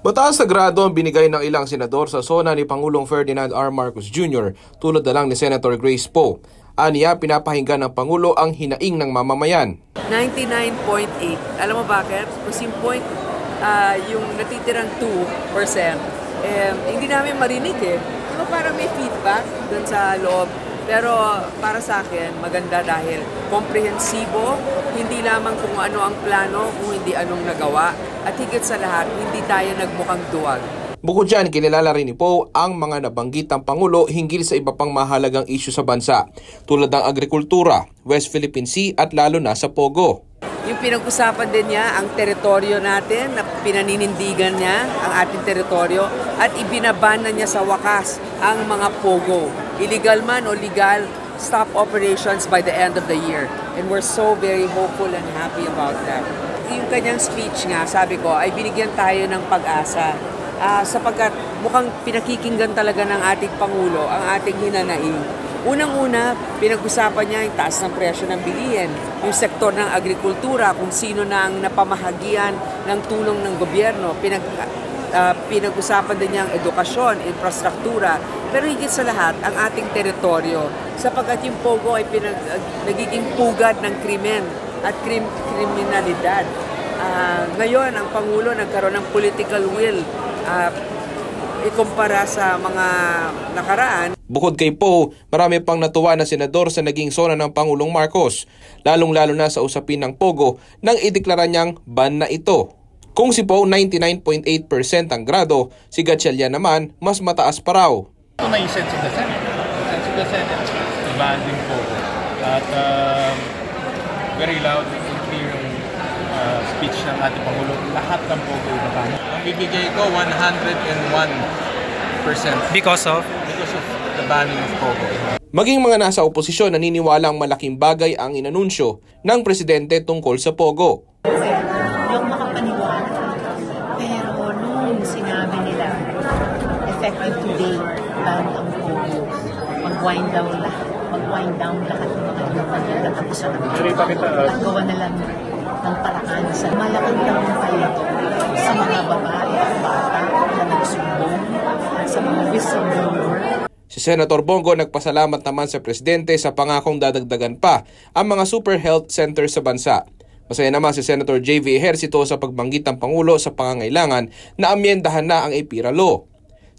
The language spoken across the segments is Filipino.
Mataas na grado ang binigay ng ilang senador sa SONA ni Pangulong Ferdinand R. Marcos Jr. tulad na lang ni Senator Grace Poe. Aniya, pinapahinggan ng Pangulo ang hinaing ng mamamayan. 99.8. Alam mo bakit? Kasi yung natitirang 2%, hindi namin marinig Diba parang may feedback dun sa loob. Pero para sa akin, maganda dahil komprehensibo, hindi lamang kung ano ang plano, kung hindi anong nagawa, at higit sa lahat, hindi tayo nagmukhang duwag. Bukod dyan, kinilala rin ni Poe ang mga nabanggit ng Pangulo hinggil sa iba pang mahalagang isyu sa bansa, tulad ng agrikultura, West Philippine Sea at lalo na sa Pogo. Yung pinag-usapan din niya ang teritoryo natin, na pinaninindigan niya ang ating teritoryo at ibinaban na niya sa wakas ang mga Pogo. Illegal man o legal, stop operations by the end of the year. And we're so very hopeful and happy about that. Yung kanyang speech nga, sabi ko, ay binigyan tayo ng pag-asa. Sapagkat mukhang pinakikinggan talaga ng ating Pangulo ang ating hinanaing. Unang-una, pinag-usapan niya yung taas ng presyo ng bilihin, yung sektor ng agrikultura, kung sino na ang napamahagian ng tulong ng gobyerno. Pinag-usapan din niya ang edukasyon, infrastruktura, pero higit sa lahat, ang ating teritoryo. Sapagkat yung Pogo ay nagiging pugad ng krimen at kriminalidad. Ngayon, ang Pangulo nagkaroon ng political will ikumpara sa mga nakaraan. Bukod kay Poe, marami pang natuwa na senador sa naging SONA ng Pangulong Marcos, lalong-lalo na sa usapin ng Pogo nang ideklara niyang ban na ito. Kung si Poe 99.8% ang grado, si Gatchalian naman mas mataas pa raw. Ito na yung sense of the Senate. Sense of the Senate, ban din Pogo. At very loud and clear speech ng ating Pangulo, lahat ng Pogo ibaban. Ang bibigay ko 101%. Because of the banning of Pogo. Maging mga nasa oposisyon naniniwalang malaking bagay ang inanunsyo ng presidente tungkol sa Pogo. Yung makapaniwala. Pero nung sinabi nila, effective today, ban ang Pogo, mag-wind down lahat ng mga nagkatapusan ng at gawa na lang ng paraan sa malaking tagumpay sa mga babae at bata na nagsumbong at sa mga whistleblower. Si Senator Bongo nagpasalamat naman sa presidente sa pangakong dadagdagan pa ang mga super health center sa bansa. Masaya naman si Senator J.V. Ejercito sa pagbanggit ng Pangulo sa pangangailangan na amyendahan na ang EPIRA Law.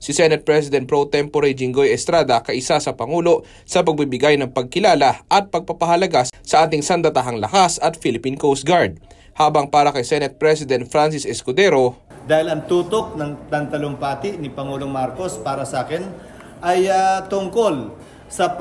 Si Senate President Pro Tempore Jinggoy Estrada kaisa sa Pangulo sa pagbibigay ng pagkilala at pagpapahalaga sa ating sandatahang lakas at Philippine Coast Guard. Habang para kay Senate President Francis Escudero, dahil ang tutok ng talumpati ni Pangulong Marcos para sa akin ay tungkol sa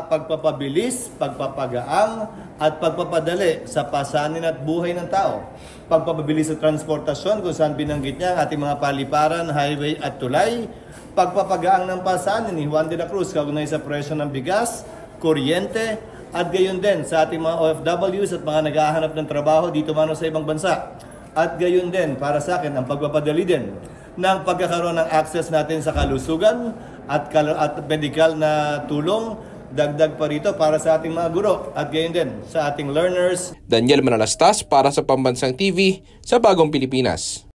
pagpapabilis, pagpapagaang at pagpapadali sa pasanin at buhay ng tao. Pagpapabilis sa transportasyon kung saan binanggit niya ang ating mga paliparan, highway at tulay. Pagpapagaang ng pasanin ni Juan de la Cruz kaugnay sa presyo ng bigas, kuryente at gayon din sa ating mga OFWs at mga naghahanap ng trabaho dito man sa ibang bansa. At gayon din para sa akin ang pagpapadali din ng pagkakaroon ng access natin sa kalusugan at medical na tulong, dagdag pa rito para sa ating mga guro at gayon din sa ating learners. Daniel Manalastas para sa Pambansang TV sa Bagong Pilipinas.